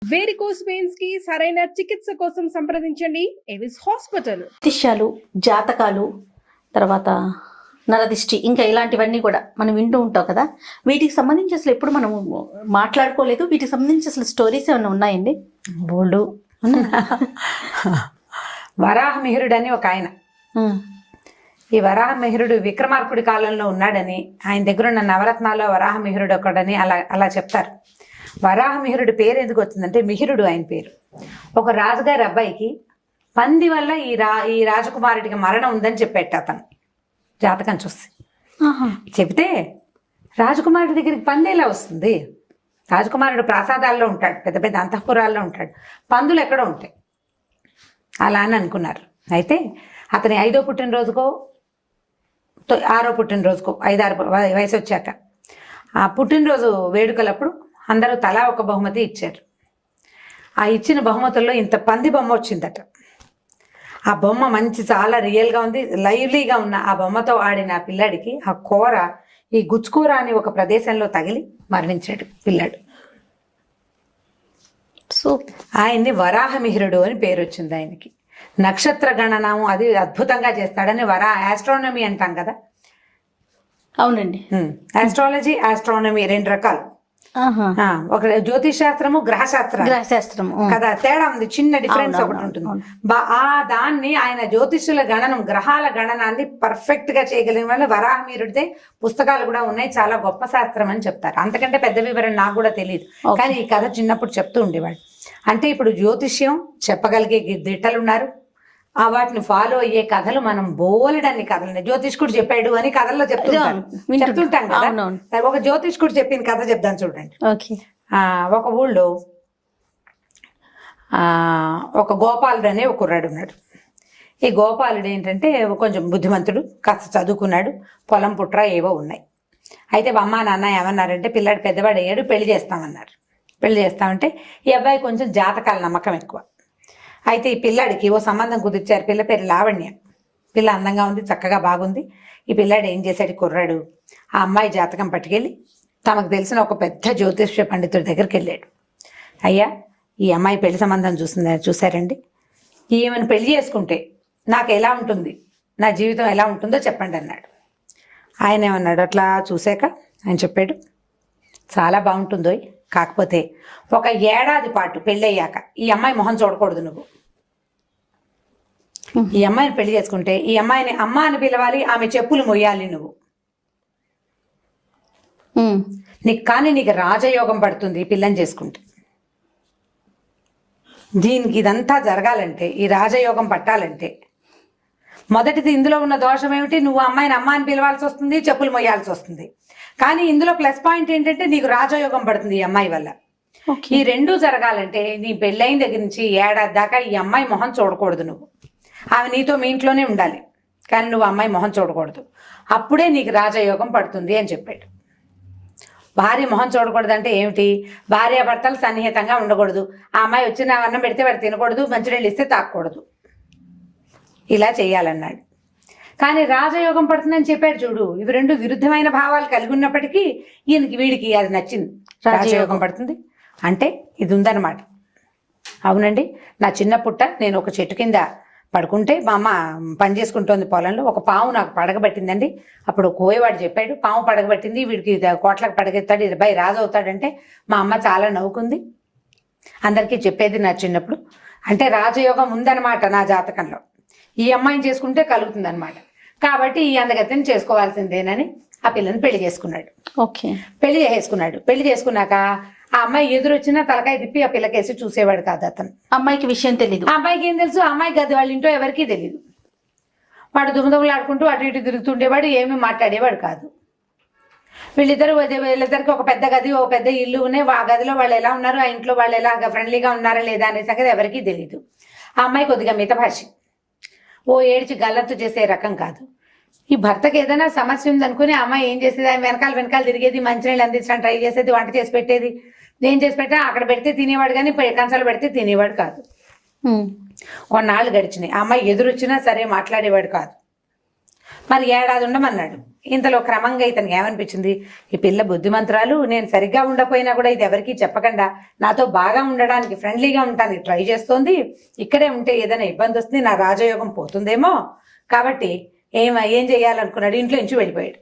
Varicose veins కి సరైన చికిత్స కోసం సంప్రదించండి ఎవిస్ హాస్పిటల్. జ్యోతిష్యాలు, జాతకాలు, తర్వాత నరదిష్టి, ఇంకా ఇలాంటివన్నీ కూడా మనం వింటూ ఉంటాం కదా. వీటికి సంబంధించి అసలు ఎప్పుడు మనం మాట్లాడుకోలేదు. వీటికి సంబంధించి అసలు స్టోరీస్ ఏమైనా ఉన్నాయండి? బోల్డు. వరాహమిహిరుడు అని ఒక ఆయన. ఈ వరాహమిహిరుడు విక్రమార్కుడి కాలంలో ఉన్నాడని, ఆయన దగ్గర ఉన్న నవరత్నాల్లో వరాహమిహిరుడు ఒకడని అలా చెప్తారు. వరాహమిహిరుడి పేరు ఎందుకు వచ్చిందంటే, మిహిరుడు ఆయన పేరు. ఒక రాజుగారి అబ్బాయికి పంది వల్ల ఈ రాజకుమారుడికి మరణం ఉందని చెప్పేట అతను జాతకం చూసి. చెబితే రాజకుమారుడి దగ్గరికి పంది ఎలా వస్తుంది? రాజకుమారుడు ప్రాసాదాల్లో ఉంటాడు, పెద్ద పెద్ద అంతఃపురాల్లో ఉంటాడు, పందులు ఎక్కడో ఉంటాయి అలా అని అనుకున్నారు. అయితే అతని 5వ పుట్టినరోజుకో 6వ పుట్టినరోజుకో 5-6 వయసు వచ్చాక ఆ పుట్టినరోజు వేడుకలప్పుడు అందరూ తలా ఒక బహుమతి ఇచ్చారు. ఆ ఇచ్చిన బహుమతుల్లో ఇంత పంది బొమ్మ వచ్చిందట. ఆ బొమ్మ మంచి చాలా రియల్గా ఉంది, లైవ్లీగా ఉన్న ఆ బొమ్మతో ఆడిన ఆ పిల్లాడికి ఆ కూర, ఈ గుచ్చుకూర అని ఒక ప్రదేశంలో తగిలి మరణించాడు పిల్లాడు. సో ఆయన్ని వరాహమిహిరుడు అని పేరు వచ్చింది ఆయనకి. నక్షత్ర గణనము అది అద్భుతంగా చేస్తాడని ఆస్ట్రానమీ అంటాం కదా. అవునండి. ఆస్ట్రాలజీ, ఆస్ట్రానమీ 2 రకాలు. ఒక జ్యోతిష్ శాస్త్రము, గ్రహశాస్త్రం కదా, తేడా ఉంది, చిన్న డిఫరెన్స్ ఒకటి ఉంటుంది. దాన్ని ఆయన జ్యోతిష్యుల గణనం, గ్రహాల గణనాన్ని పర్ఫెక్ట్ గా చేయగలిగిన వల్ల వరాహమిహిరుడితే పుస్తకాలు కూడా ఉన్నాయి. చాలా గొప్ప శాస్త్రం అని చెప్తారు. అంతకంటే పెద్ద వివరణ నాకు కూడా తెలియదు, కానీ ఈ కథ చిన్నప్పుడు చెప్తూ ఉండేవాడు. అంటే ఇప్పుడు జ్యోతిష్యం చెప్పగలిగే దిట్టలు ఉన్నారు, వాటిని ఫాలో అయ్యే కథలు మనం బోలెడన్ని కథలు. జ్యోతిష్కుడు చెప్పాడు అని కథల్లో చెప్తుంటాం కదా. ఒక జ్యోతిష్కుడు చెప్పిన కథ చెప్దాం చూడండి. ఒక ఊళ్ళో ఒక గోపాలుడు అనే ఒక కుర్రాడు ఉన్నాడు. ఈ గోపాలుడు ఏంటంటే కొంచెం బుద్ధిమంతుడు, కాస్త చదువుకున్నాడు, పొలం పుట్ర ఏవో ఉన్నాయి. అయితే అమ్మ నాన్న ఏమన్నారంటే, పిల్లాడు పెద్దవాడు అయ్యాడు, పెళ్లి చేస్తామన్నారు. పెళ్లి చేస్తామంటే ఈ అబ్బాయి కొంచెం జాతకాల నమ్మకం ఎక్కువ. అయితే ఈ పిల్లాడికి ఓ సంబంధం కుదిర్చారు. పిల్ల పేరు లావణ్య. పిల్ల అందంగా ఉంది, చక్కగా బాగుంది. ఈ పిల్లాడు ఏం చేశాడు, కుర్రాడు ఆ అమ్మాయి జాతకం పట్టుకెళ్ళి తమకు తెలిసిన ఒక పెద్ద జ్యోతిష్య పండితుడి దగ్గరికి వెళ్ళాడు. అయ్యా, ఈ అమ్మాయి పెళ్లి సంబంధం చూసారండి, ఈమెను పెళ్లి చేసుకుంటే నాకు ఎలా ఉంటుంది, నా జీవితం ఎలా ఉంటుందో చెప్పండి అన్నాడు. ఆయన ఏమన్నాడు, అట్లా చూశాక ఆయన చెప్పాడు, చాలా బాగుంటుందో, కాకపోతే ఒక ఏడాది పాటు పెళ్ళయ్యాక ఈ అమ్మాయి మొహం చూడకూడదు. నువ్వు ఈ అమ్మాయిని పెళ్లి చేసుకుంటే ఈ అమ్మాయిని అమ్మ అని పిలవాలి, ఆమె చెప్పులు మొయ్యాలి నువ్వు. నీకు రాజయోగం పడుతుంది ఈ పిల్లని చేసుకుంటే. దీనికి ఇదంతా జరగాలంటే, ఈ రాజయోగం పట్టాలంటే మొదటిది ఇందులో ఉన్న దోషం ఏమిటి, నువ్వు అమ్మాయిని అమ్మ అని పిలవాల్సి వస్తుంది, చెప్పులు మొయ్యాల్సి వస్తుంది. కానీ ఇందులో ప్లస్ పాయింట్ ఏంటంటే నీకు రాజయోగం పడుతుంది ఈ అమ్మాయి వల్ల. ఈ 2 జరగాలంటే నీ పెళ్ళైన దగ్గర నుంచి ఏడాది దాకా ఈ అమ్మాయి మొహం చూడకూడదు నువ్వు. ఆమె నీతో మీ ఇంట్లోనే ఉండాలి, కానీ నువ్వు అమ్మాయి మొహం చూడకూడదు. అప్పుడే నీకు రాజయోగం పడుతుంది అని చెప్పాడు. భార్య మొహం చూడకూడదు అంటే ఏమిటి, భార్యాభర్తలు సన్నిహితంగా ఉండకూడదు, ఆ అమ్మాయి వచ్చిన అన్నం పెడితే వాడు తినకూడదు, మంచినీళ్ళు ఇస్తే తాకూడదు, ఇలా చేయాలన్నాడు. కానీ రాజయోగం పడుతుందని చెప్పాడు చూడు. ఇవి 2 విరుద్ధమైన భావాలు కలిగి ఉన్నప్పటికీ వీడికి అది నచ్చింది. రాజయోగం పడుతుంది అంటే ఇది ఉందన్నమాట. అవునండి, నా చిన్నపుట్ట నేను ఒక చెట్టు కింద పడుకుంటే మా అమ్మ పని చేసుకుంటోంది పొలంలో, ఒక పాము నాకు పడగబట్టిందండి. అప్పుడు కోయవాడు చెప్పాడు, పాము పడగబట్టింది, వీడికి కోట్లకు పడగెత్తాడు, 20 రాజు అవుతాడంటే మా అమ్మ చాలా నవ్వుకుంది. అందరికీ చెప్పేది నా చిన్నప్పుడు. అంటే రాజయోగం ఉందన్నమాట నా జాతకంలో. ఈ అమ్మాయిని చేసుకుంటే కలుగుతుంది అనమాట. కాబట్టి ఈ అందగతిని చేసుకోవాల్సిందేనని ఆ పిల్లని పెళ్లి చేసుకున్నాడు. పెళ్లి చేసుకున్నాడు. పెళ్లి చేసుకున్నాక ఆ అమ్మాయి ఎదురొచ్చినా తలకాయ తిప్పి ఆ పిల్లకేసి చూసేవాడు కాదు అతను. అమ్మాయికి విషయం తెలియదు. ఆ అమ్మాయికి ఏం తెలుసు, అమ్మాయి గది వాళ్ళ ఇంట్లో ఎవరికీ తెలియదు. వాడు దుమదుమలు ఆడుకుంటూ అటు ఇటు తిరుగుతుండేవాడు, ఏమీ మాట్లాడేవాడు కాదు. వీళ్ళిద్దరికి ఒక పెద్ద గది, ఒక పెద్ద ఇల్లు ఉన్నాయి. ఆ గదిలో వాళ్ళు ఎలా ఉన్నారు, ఆ ఇంట్లో వాళ్ళు ఎలా ఫ్రెండ్లీగా ఉన్నారా లేదా అనే సంగతి ఎవరికీ తెలియదు. ఆ అమ్మాయి కొద్దిగా మితభాషి, ఓ ఏడ్చి గల్లంతు చేసే రకం కాదు. ఈ భర్తకి ఏదైనా సమస్య ఉందనుకుని ఆ అమ్మాయి ఏం చేసేది, ఆయన వెనకాల తిరిగేది, మంచినీళ్ళు అందించడానికి ట్రై చేసేది, వంట చేసి పెట్టేది. ఏం చేసి పెట్టా అక్కడ పెడితే తినేవాడు, కానీ కంచాలు పెడితే తినేవాడు కాదు. కొన్నాళ్ళు గడిచినాయి. ఆ అమ్మాయి ఎదురొచ్చినా సరే మాట్లాడేవాడు కాదు. మరి ఏడాది ఉండమన్నాడు. ఇంతలో క్రమంగా ఇతనికి ఏమనిపించింది, ఈ పిల్ల బుద్ధిమంతురాలు, నేను సరిగ్గా ఉండకపోయినా కూడా ఇది ఎవరికీ చెప్పకుండా నాతో బాగా ఉండడానికి, ఫ్రెండ్లీగా ఉండడానికి ట్రై చేస్తోంది. ఇక్కడే ఉంటే ఏదైనా ఇబ్బంది వస్తుంది, నా రాజయోగం పోతుందేమో. కాబట్టి ఏం చేయాలనుకున్నాడు, ఇంట్లో నుంచి వెళ్ళిపోయాడు.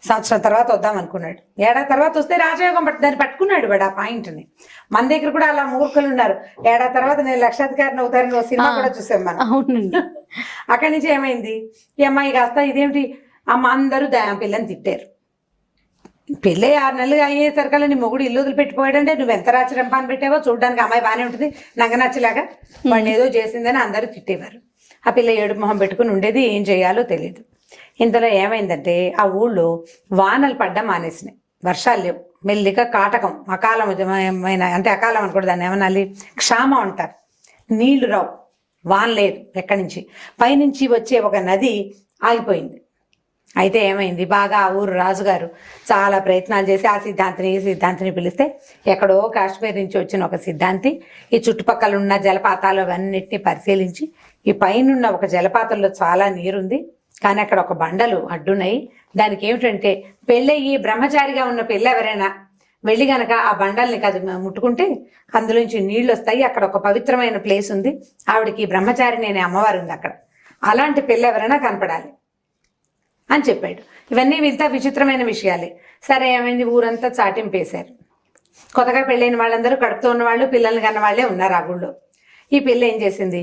సంవత్సరం తర్వాత వద్దాం అనుకున్నాడు. ఏడాది తర్వాత వస్తే రాజయోగం దాన్ని పట్టుకున్నాడు వాడు ఆ పాయింట్ని. మన దగ్గర కూడా అలా మూర్ఖులు ఉన్నారు. ఏడాది తర్వాత నేను లక్షాధికారిని అవుతారని ఓ సినిమా కూడా చూసాం మనం. అవునండి. అక్కడి నుంచి ఏమైంది, ఈ అమ్మాయి కాస్త ఇదేమిటి అమ్మ అందరూ పిల్లని తిట్టారు. పెళ్ళి 6 నెలలు అయ్యేసరికల్లా నీ మొగుడు ఇల్లు వదిలిపెట్టిపోయాడంటే నువ్వు ఎంత రాచి రంపాన్ని పెట్టావో, చూడడానికి అమ్మాయి బాగానే ఉంటుంది, నచ్చలాగా వాడిని ఏదో చేసిందని అందరూ తిట్టేవారు. ఆ పిల్ల ఏడుపు మొహం పెట్టుకుని ఉండేది, ఏం చేయాలో తెలియదు. ఇంతలో ఏమైందంటే ఆ ఊళ్ళో వానలు పడ్డం మానేసినాయి, వర్షాలు లేవు, మెల్లిగా కాటకం, అకాలమైన, అంటే అకాలం అనుకోండి, దాన్ని ఏమనాలి, క్షామం అంటారు. నీళ్లు రావు, వాన లేదు ఎక్కడి నుంచి. పైనుంచి వచ్చే ఒక నది ఆగిపోయింది. అయితే ఏమైంది, బాగా ఆ ఊరు రాజుగారు చాలా ప్రయత్నాలు చేసి ఆ సిద్ధాంతిని ఈ సిద్ధాంతిని పిలిస్తే, ఎక్కడో కాశ్మీర్ నుంచి వచ్చిన ఒక సిద్ధాంతి ఈ చుట్టుపక్కల ఉన్న జలపాతాలు అవన్నిటిని పరిశీలించి, ఈ పైనున్న ఒక జలపాతంలో చాలా నీరుంది, కానీ అక్కడ ఒక బండలు అడ్డున్నాయి. దానికి ఏమిటంటే, పెళ్ళయ్యి బ్రహ్మచారిగా ఉన్న పిల్ల ఎవరైనా వెళ్ళి గనక ఆ బండల్ని ముట్టుకుంటే అందులోంచి నీళ్లు వస్తాయి, అక్కడ ఒక పవిత్రమైన ప్లేస్ ఉంది, ఆవిడకి బ్రహ్మచారిని అనే అమ్మవారు ఉంది అక్కడ, అలాంటి పిల్ల ఎవరైనా కనపడాలి అని చెప్పాడు. ఇవన్నీ ఇంత విచిత్రమైన విషయాలే. సరే ఏమైంది, ఊరంతా చాటింపేశారు. కొత్తగా పెళ్ళైన వాళ్ళందరూ కడుపుతో ఉన్న వాళ్ళు, పిల్లల్ని కన్న వాళ్ళే ఉన్నారు ఆ ఊళ్ళో. ఈ పిల్ల ఏం చేసింది,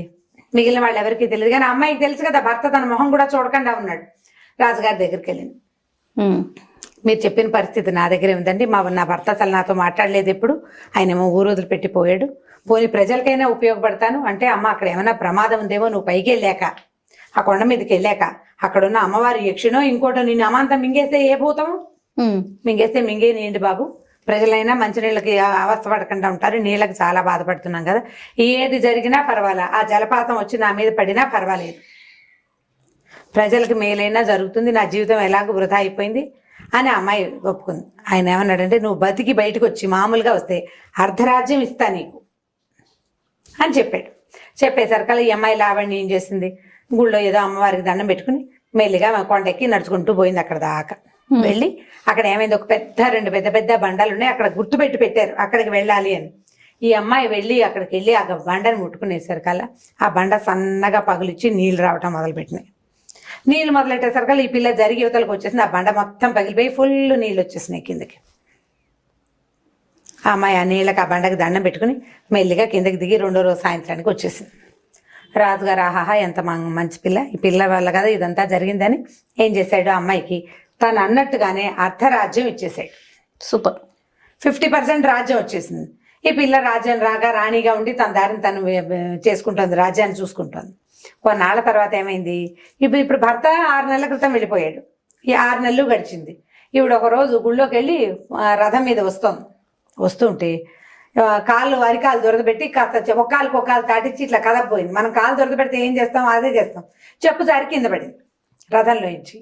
మిగిలిన వాళ్ళు ఎవరికి తెలియదు, కానీ అమ్మాయికి తెలుసు కదా, భర్త తన మొహం కూడా చూడకుండా ఉన్నాడు. రాజుగారి దగ్గరికి వెళ్ళింది. మీరు చెప్పిన పరిస్థితి నా దగ్గరే ఉందండి, నా భర్త అసలు నాతో మాట్లాడలేదు ఎప్పుడు, ఆయనేమో ఊరు వదిలిపెట్టి పోయాడు, పోనీ ప్రజలకైనా ఉపయోగపడతాను అంటే, అమ్మ అక్కడ ఏమైనా ప్రమాదం ఉందేమో, నువ్వు పైకి వెళ్ళాక, ఆ కొండ మీదకి వెళ్ళాక అక్కడున్న అమ్మవారి యక్షినో ఇంకోటో నిన్ను అమాంతం మింగేస్తే ఏ భూతం, మింగేస్తే మింగేనియండి బాబు, ప్రజలైనా మంచినీళ్ళకి అవస్థపడకుండా ఉంటారు, నీళ్ళకి చాలా బాధపడుతున్నాం కదా, ఏది జరిగినా పర్వాలా, ఆ జలపాతం వచ్చి నా మీద పడినా పర్వాలేదు, ప్రజలకు మేలైనా జరుగుతుంది, నా జీవితం ఎలాగో వృధా అయిపోయింది అని అమ్మాయి ఒప్పుకుంది. ఆయన ఏమన్నాడంటే, నువ్వు బతికి బయటకు వచ్చి మామూలుగా వస్తే అర్ధరాజ్యం ఇస్తా నీకు అని చెప్పాడు. చెప్పేసరికల్లా ఈ అమ్మాయి లావణ్య ఏం చేసింది, గుళ్ళో ఏదో అమ్మవారికి దండం పెట్టుకుని మెల్లిగా కొండెక్కి నడుచుకుంటూ పోయింది అక్కడ దాకా. వెళ్ళి అక్కడ ఏమైంది, ఒక రెండు పెద్ద బండలు ఉన్నాయి, అక్కడ గుర్తుపెట్టి పెట్టారు అక్కడికి వెళ్ళాలి అని. ఈ అమ్మాయి వెళ్ళి అక్కడికి వెళ్ళి ఆ బండని ముట్టుకునేసరికల్లా ఆ బండ సన్నగా పగులిచ్చి నీళ్లు రావటం మొదలుపెట్టినాయి. నీళ్ళు మొదలెట్టేసరికల్లా ఈ పిల్ల జరిగి యువతలకు వచ్చేసింది, ఆ బండ మొత్తం పగిలిపోయి ఫుల్ నీళ్ళు వచ్చేసినాయి కిందకి. ఆ అమ్మాయి ఆ నీళ్ళకి ఆ బండకి దండం పెట్టుకుని మెల్లిగా కిందకి దిగి 2వ రోజు సాయంత్రానికి వచ్చేసింది. రాజుగారు ఆహాహా ఎంత మంచి పిల్ల, ఈ పిల్ల వల్ల కదా ఇదంతా జరిగిందని ఏం చేశాడు, అమ్మాయికి తను అన్నట్టుగానే అర్ధరాజ్యం ఇచ్చేసాడు. సూపర్. 50% రాజ్యం వచ్చేసింది. ఈ పిల్ల రాజ్యం రాగా రాణిగా ఉండి తన దారిని తను చేసుకుంటుంది, రాజ్యాన్ని చూసుకుంటుంది. కొన్నాళ్ళ తర్వాత ఏమైంది, ఇప్పుడు భర్త 6 నెలల క్రితం వెళ్ళిపోయాడు. ఈ 6 నెలలు గడిచింది. ఈవిడ ఒక రోజు గుళ్ళోకి వెళ్ళి రథం మీద వస్తుంటే అరికాలు దొరదబెట్టి కాస్త ఒక్కాలకు తాటిచ్చి ఇట్లా కదపోయింది. మనం కాలు దొరదబెడితే ఏం చేస్తాం, అదే చేస్తాం. చెప్పు జారి కింద పడింది రథంలో నుంచి.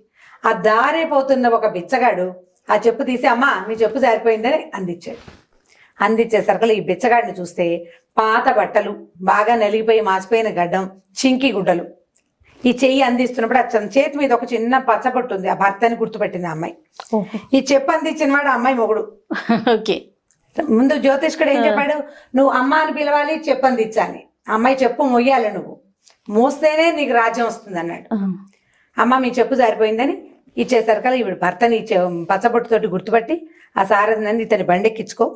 ఆ దారైపోతున్న ఒక బిచ్చగాడు ఆ చెప్పు తీసి, అమ్మా మీ చెప్పు జారిపోయిందని అందించాడు. అందించేసరికి ఈ బిచ్చగాడిని చూస్తే పాత బట్టలు, బాగా నలిగిపోయి మాసిపోయిన గడ్డం, చింకి గుడ్డలు. ఈ చెయ్యి అందిస్తున్నప్పుడు అతని చేతి మీద ఒక చిన్న పచ్చబొట్టు ఉంది, ఆ భర్తని గుర్తుపెట్టింది ఆ అమ్మాయి. ఈ చెప్పు అందించిన వాడు అమ్మాయి మొగుడు. ఓకే. ముందు జ్యోతిష్కుడు ఏం చెప్పాడు, నువ్వు అమ్మ అని పిలవాలి, చెప్పు అందించాలి, అమ్మాయి చెప్పు మొయ్యాలి, నువ్వు మోస్తేనే నీకు రాజ్యం వస్తుంది అన్నాడు. అమ్మ మీ చెప్పు జారిపోయిందని ఇచ్చేసరికల్లా ఈవిడ భర్తని పచ్చబొట్టుతోటి గుర్తుపట్టి ఆ సారథిని ఇతని బండెక్కించుకో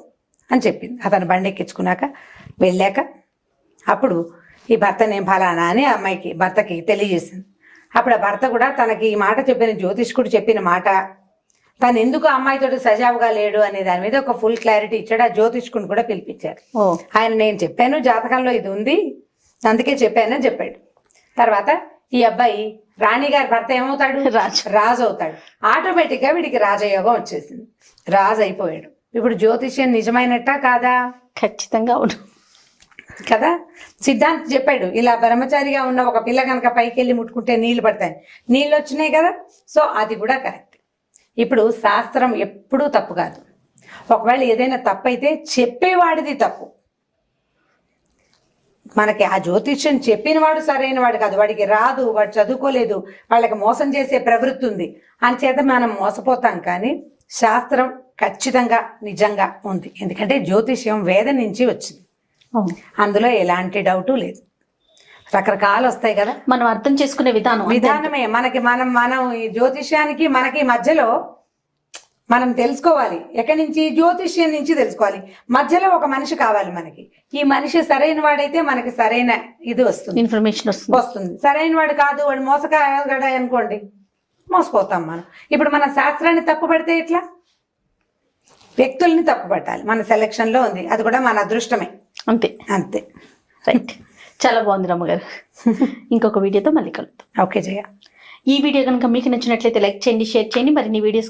అని చెప్పింది. అతను బండెక్కించుకున్నాక వెళ్ళాక అప్పుడు ఈ భర్తని ఏం ఫలానా అని అమ్మాయికి భర్తకి తెలియజేసింది. అప్పుడు ఆ భర్త కూడా తనకి ఈ మాట చెప్పిన జ్యోతిష్కుడు చెప్పిన మాట, తను ఎందుకు అమ్మాయితోటి సజావుగా లేడు అనే దాని మీద ఒక ఫుల్ క్లారిటీ ఇచ్చాడు. ఆ జ్యోతిష్కుని కూడా పిలిపించారు. ఆయన నేను చెప్పాను జాతకంలో ఇది ఉంది అందుకే చెప్పానని చెప్పాడు. తర్వాత ఈ అబ్బాయి రాణిగారి భర్త ఏమవుతాడు, రాజు అవుతాడు. ఆటోమేటిక్గా వీడికి రాజయోగం వచ్చేసింది, రాజు అయిపోయాడు. ఇప్పుడు జ్యోతిష్యం నిజమైనట్టా కాదా? ఖచ్చితంగా అవును కదా. సిద్ధాంత్ చెప్పాడు, ఇలా బ్రహ్మచారిగా ఉన్న ఒక పిల్ల కనుక పైకి వెళ్ళి ముట్టుకుంటే నీళ్లు పడతాయి, నీళ్ళు వచ్చినాయి కదా. సో అది కూడా కరెక్ట్. ఇప్పుడు శాస్త్రం ఎప్పుడూ తప్పు కాదు. ఒకవేళ ఏదైనా తప్పు అయితే చెప్పేవాడిది తప్పు. మనకి ఆ జ్యోతిష్యం చెప్పిన వాడు సరైన వాడు కాదు, వాడికి రాదు, వాడు చదువుకోలేదు, వాళ్ళకి మోసం చేసే ప్రవృత్తి ఉంది, అంచేత మనం మోసపోతాం. కానీ శాస్త్రం ఖచ్చితంగా నిజంగా ఉంది, ఎందుకంటే జ్యోతిష్యం వేదం నుంచి వచ్చింది, అవును. అందులో ఎలాంటి డౌటు లేదు. రకరకాలు వస్తాయి కదా, మనం అర్థం చేసుకునే విధానమే మనకి మనం ఈ జ్యోతిష్యానికి మనకి మధ్యలో మనం తెలుసుకోవాలి. ఎక్కడి నుంచి? జ్యోతిష్యం నుంచి తెలుసుకోవాలి. మధ్యలో ఒక మనిషి కావాలి మనకి. ఈ మనిషి సరైన వాడైతే మనకి సరైన ఇది వస్తుంది, ఇన్ఫర్మేషన్ వస్తుంది. సరైన వాడు కాదు, వాడు మోసగాడ అనుకోండి, మోసపోతాం మనం. ఇప్పుడు మన శాస్త్రాన్ని తప్పుపడితే ఎట్లా? వ్యక్తుల్ని తప్పుపట్టాలి. మన సెలక్షన్ లో ఉంది, అది కూడా మన అదృష్టమే. అంతే అంతే. రైట్. చాలా బాగుంది రమ్మగారు. ఇంకొక వీడియోతో మళ్ళీ కలుద్దాం. ఓకే జయ. ఈ వీడియో కనుక మీకు నచ్చినట్లయితే లైక్ చేయండి, షేర్ చేయండి. మరిన్ని వీడియోస్